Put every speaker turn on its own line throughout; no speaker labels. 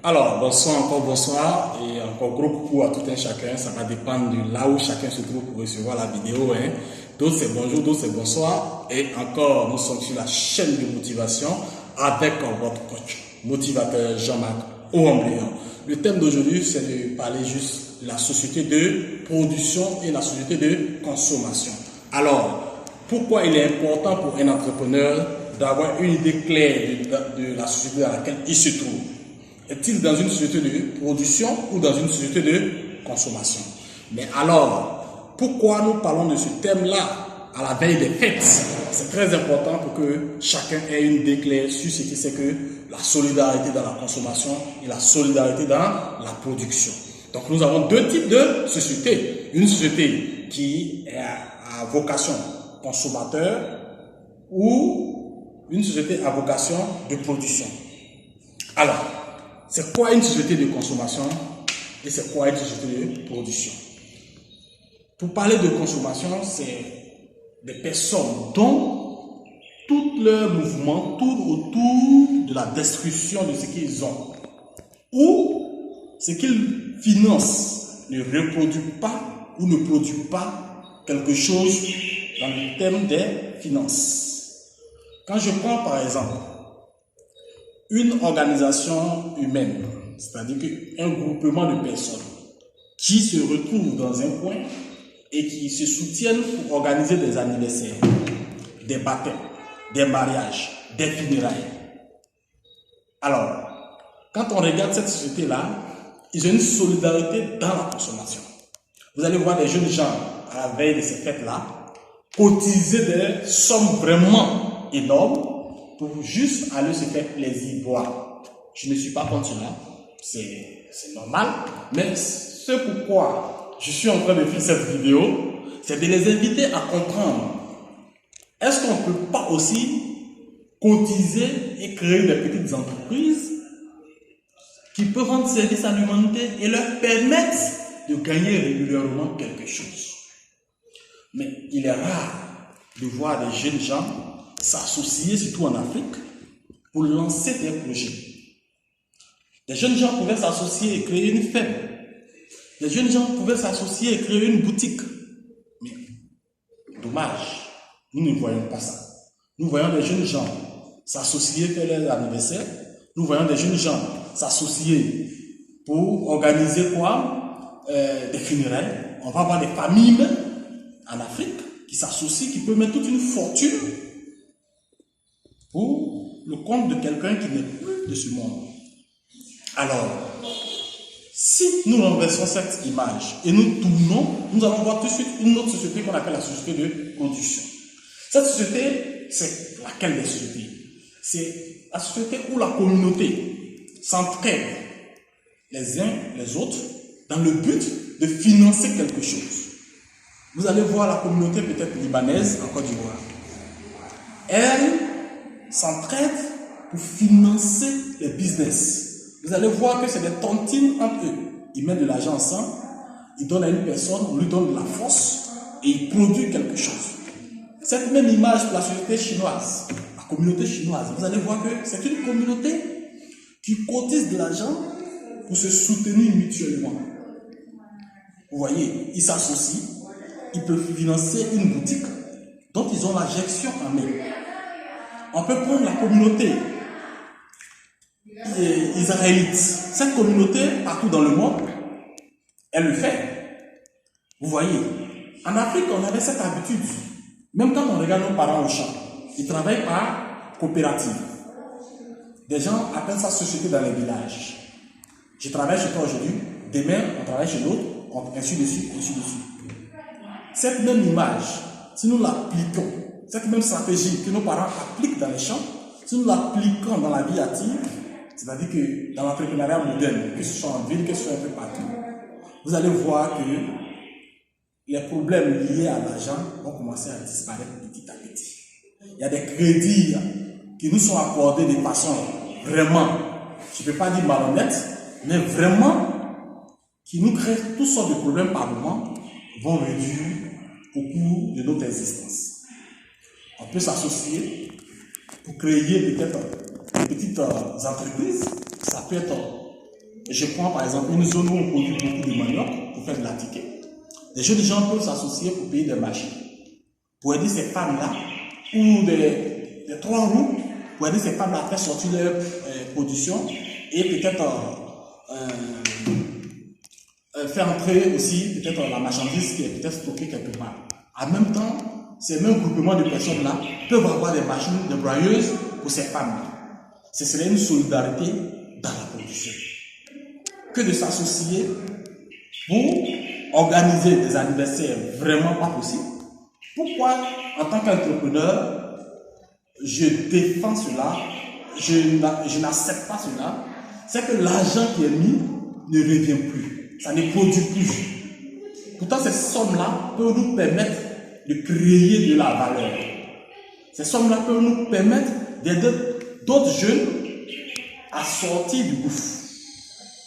Alors, bonsoir, encore bonsoir, et encore gros coucou à tout un chacun. Ça va dépendre de là où chacun se trouve pour recevoir la vidéo. D'autres c'est bonjour, d'autres c'est bonsoir. Et encore, nous sommes sur la chaîne de motivation avec votre coach, motivateur Jean-Marc Ouamblian. Le thème d'aujourd'hui, c'est de parler juste de la société de production et la société de consommation. Alors, pourquoi il est important pour un entrepreneur d'avoir une idée claire de la société dans laquelle il se trouve? Est-il dans une société de production ou dans une société de consommation? Mais alors, pourquoi nous parlons de ce thème-là à la veille des fêtes? C'est très important pour que chacun ait une idée claire sur ce qui c'est que la solidarité dans la consommation et la solidarité dans la production. Donc nous avons deux types de sociétés. Une société qui est à vocation consommateur ou une société à vocation de production. Alors, c'est quoi une société de consommation et c'est quoi une société de production? Pour parler de consommation, c'est des personnes dont tout leur mouvement tourne autour de la destruction de ce qu'ils ont. Ou ce qu'ils financent ne reproduit pas ou ne produit pas quelque chose dans le thème des finances. Quand je prends par exemple une organisation humaine, c'est-à-dire un groupement de personnes qui se retrouvent dans un coin et qui se soutiennent pour organiser des anniversaires, des baptêmes, des mariages, des funérailles. Alors, quand on regarde cette société-là, ils ont une solidarité dans la consommation. Vous allez voir des jeunes gens à la veille de ces fêtes-là cotiser des sommes vraiment énormes pour juste aller se faire plaisir, boire. Je ne suis pas contre cela, c'est normal, mais ce pourquoi je suis en train de faire cette vidéo, c'est de les inviter à comprendre. Est-ce qu'on ne peut pas aussi cotiser et créer des petites entreprises qui peuvent rendre service à l'humanité et leur permettre de gagner régulièrement quelque chose? Mais il est rare de voir des jeunes gens s'associer, surtout en Afrique, pour lancer des projets. Des jeunes gens pouvaient s'associer et créer une ferme. Des jeunes gens pouvaient s'associer et créer une boutique. Mais, dommage, nous ne voyons pas ça. Nous voyons des jeunes gens s'associer, faire leur anniversaire. Nous voyons des jeunes gens s'associer pour organiser quoi? Des funérailles. On va avoir des familles en Afrique qui s'associent, qui peuvent mettre toute une fortune pour le compte de quelqu'un qui n'est plus de ce monde. Alors, si nous renversons cette image et nous tournons, nous allons voir tout de suite une autre société qu'on appelle la société de production. Cette société, c'est laquelle des sociétés? C'est la société où la communauté s'entraide les uns les autres dans le but de financer quelque chose. Vous allez voir la communauté peut-être libanaise en Côte d'Ivoire. Elle s'entraident pour financer les business. Vous allez voir que c'est des tontines entre eux. Ils mettent de l'argent ensemble, ils donnent à une personne, on lui donne de la force et ils produisent quelque chose. Cette même image pour la société chinoise, la communauté chinoise, vous allez voir que c'est une communauté qui cotise de l'argent pour se soutenir mutuellement. Vous voyez, ils s'associent, ils peuvent financer une boutique dont ils ont la gestion en main. On peut prendre la communauté israélite. Cette communauté, partout dans le monde, elle le fait. Vous voyez, en Afrique, on avait cette habitude. Même quand on regarde nos parents au champ, ils travaillent par coopérative. Des gens appellent ça société dans les villages. Je travaille chez toi aujourd'hui, demain, on travaille chez l'autre, ainsi de suite, ainsi de suite. Cette même image, si nous l'appliquons, cette même stratégie que nos parents appliquent dans les champs, si nous l'appliquons dans la vie active, c'est-à-dire que dans l'entrepreneuriat moderne, que ce soit en ville, que ce soit un peu partout, vous allez voir que les problèmes liés à l'argent vont commencer à disparaître petit à petit. Il y a des crédits qui nous sont accordés de façon vraiment, je ne peux pas dire malhonnête, mais vraiment qui nous créent toutes sortes de problèmes par moment, vont réduire au cours de notre existence. On peut s'associer pour créer peut-être des petites entreprises. Ça peut être je prends par exemple une zone où on produit beaucoup de manioc pour faire de la ticket. Les jeunes gens peuvent s'associer pour payer des machines, pour aider ces femmes-là, ou des 3 roues, pour aider ces femmes-là à faire sortir leur production et peut-être faire entrer aussi peut-être la marchandise qui est peut-être stockée quelque part. En même temps, ces mêmes groupements de personnes-là peuvent avoir des machines de broyeuses pour ces femmes-là. Ce serait une solidarité dans la production. Que de s'associer pour organiser des anniversaires vraiment pas possible. Pourquoi, en tant qu'entrepreneur, je défends cela, je n'accepte pas cela? C'est que l'argent qui est mis ne revient plus. Ça ne produit plus. Pourtant, ces sommes-là peuvent nous permettre de créer de la valeur. Ces sommes-là peuvent nous permettre d'aider d'autres jeunes à sortir du gouffre.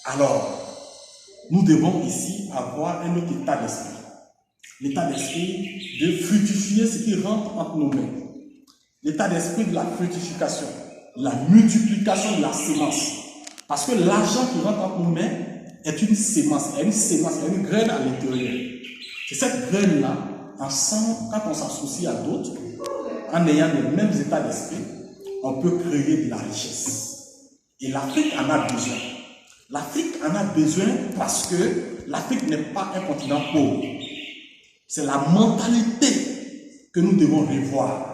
Alors, nous devons ici avoir un autre état d'esprit. L'état d'esprit de fructifier ce qui rentre entre nos mains. L'état d'esprit de la fructification, la multiplication de la sémence. Parce que l'argent qui rentre entre nos mains est une sémence, il y a une graine à l'intérieur. C'est cette graine-là, ensemble, quand on s'associe à d'autres, en ayant les mêmes états d'esprit, on peut créer de la richesse. Et l'Afrique en a besoin. L'Afrique en a besoin parce que l'Afrique n'est pas un continent pauvre. C'est la mentalité que nous devons revoir.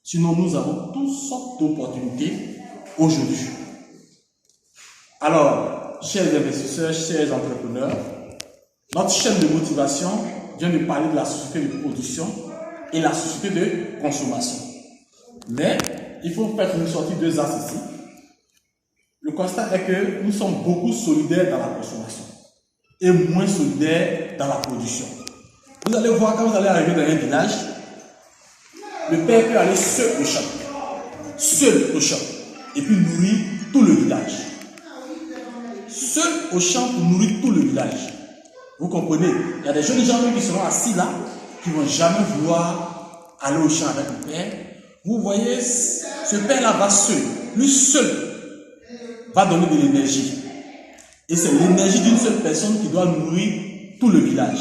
Sinon, nous avons toutes sortes d'opportunités aujourd'hui. Alors, chers investisseurs, chers entrepreneurs, notre chaîne de motivation vient de parler de la société de production et la société de consommation. Mais, il faut faire ressortir 2 axes ici. Le constat est que nous sommes beaucoup solidaires dans la consommation et moins solidaires dans la production. Vous allez voir, quand vous allez arriver dans un village, le père peut aller seul au champ, et puis nourrir tout le village. Seul au champ pour nourrir tout le village. Vous comprenez? Il y a des jeunes gens qui seront assis là, qui ne vont jamais vouloir aller au champ avec le père. Vous voyez, ce père-là va seul. Lui seul va donner de l'énergie. Et c'est l'énergie d'une seule personne qui doit nourrir tout le village.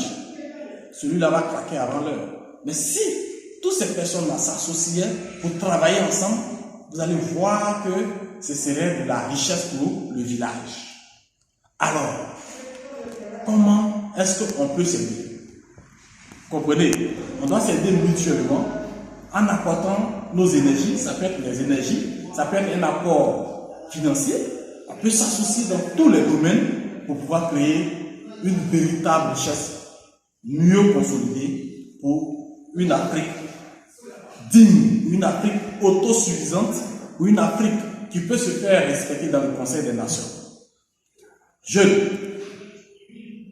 Celui-là va craquer avant l'heure. Mais si toutes ces personnes-là s'associaient pour travailler ensemble, vous allez voir que ce serait de la richesse pour le village. Alors, comment est-ce qu'on peut s'aider? Comprenez? On doit s'aider mutuellement en apportant nos énergies. Ça peut être des énergies, ça peut être un apport financier. On peut s'associer dans tous les domaines pour pouvoir créer une véritable richesse mieux consolidée pour une Afrique digne, une Afrique autosuffisante, ou une Afrique qui peut se faire respecter dans le Conseil des Nations. Jeune,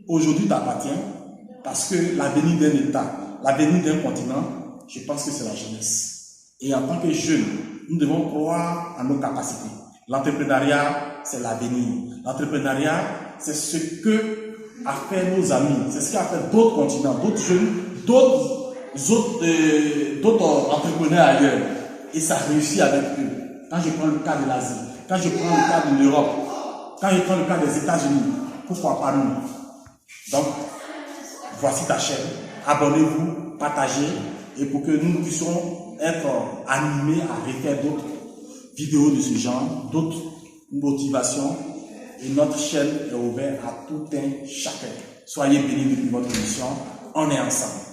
aujourd'hui t'appartient parce que l'avenir d'un État, l'avenir d'un continent, je pense que c'est la jeunesse. Et en tant que jeunes, nous devons croire en nos capacités. L'entrepreneuriat, c'est l'avenir. L'entrepreneuriat, c'est ce que a fait nos amis, c'est ce qu'a fait d'autres continents, d'autres jeunes, d'autres entrepreneurs ailleurs. Et ça réussit avec eux. Quand je prends le cas de l'Asie, quand je prends le cas de l'Europe, quand je prends le cas des États-Unis, pourquoi pas nous? Donc, voici ta chaîne. Abonnez-vous, partagez, et pour que nous puissions être animés à refaire d'autres vidéos de ce genre, d'autres motivations. Et notre chaîne est ouverte à tout un chacun. Soyez bénis depuis votre émission. On est ensemble.